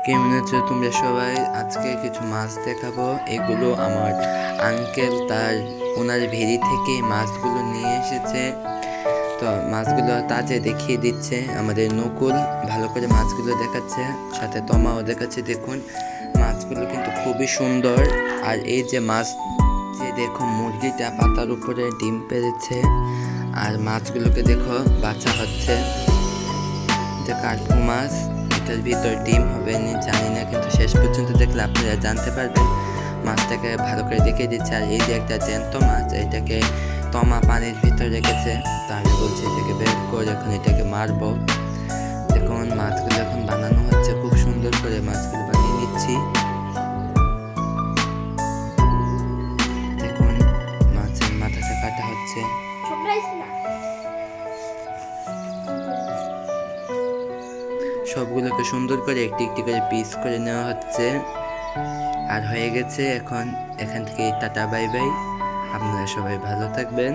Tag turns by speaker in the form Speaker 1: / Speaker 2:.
Speaker 1: কেমন আছো তোমরা সবাই? আজকে কিছু মাছ দেখাবো। এগুলো আমার আঙ্কেল ওনার ভেরি থেকে মাছগুলো নিয়ে এসেছে। তো মাছগুলো তাজা দেখিয়ে দিচ্ছে আমাদের নকুল, ভালো করে মাছগুলো দেখাচ্ছে, সাথে তমাও দেখাচ্ছে। দেখুন মাছগুলো কিন্তু খুবই সুন্দর। আর এই যে মাছ, যে দেখো মুরগিটা পাতার উপরে ডিম পেড়েছে, আর মাছগুলোকে দেখো বাছা হচ্ছে। যে কার্পু মাছ, এটার ভিতর ডিম হবে নি জানি না, কিন্তু শেষ পর্যন্ত দেখলে আপনারা জানতে পারবেন। মাছটাকে ভালো করে দেখিয়ে দিচ্ছে। আর এই যে একটা জ্যান্ত মাছ, এটাকে তমা পানির ভিতর রেখেছে। তো আমি বলছি এটাকে বের করে এখন এটাকে মারবো। দেখুন মাছগুলো এখন বানানো হচ্ছে, খুব সুন্দর করে মাছগুলো বানিয়ে নিচ্ছি। দেখুন মাছের মাথাটা কাটা হচ্ছে। সবগুলোকে সুন্দর করে একটি একটি করে পিস করে নেওয়া হচ্ছে। আর হয়ে গেছে। এখন এখান থেকে টাটা বাই বাই। আপনারা সবাই ভালো থাকবেন।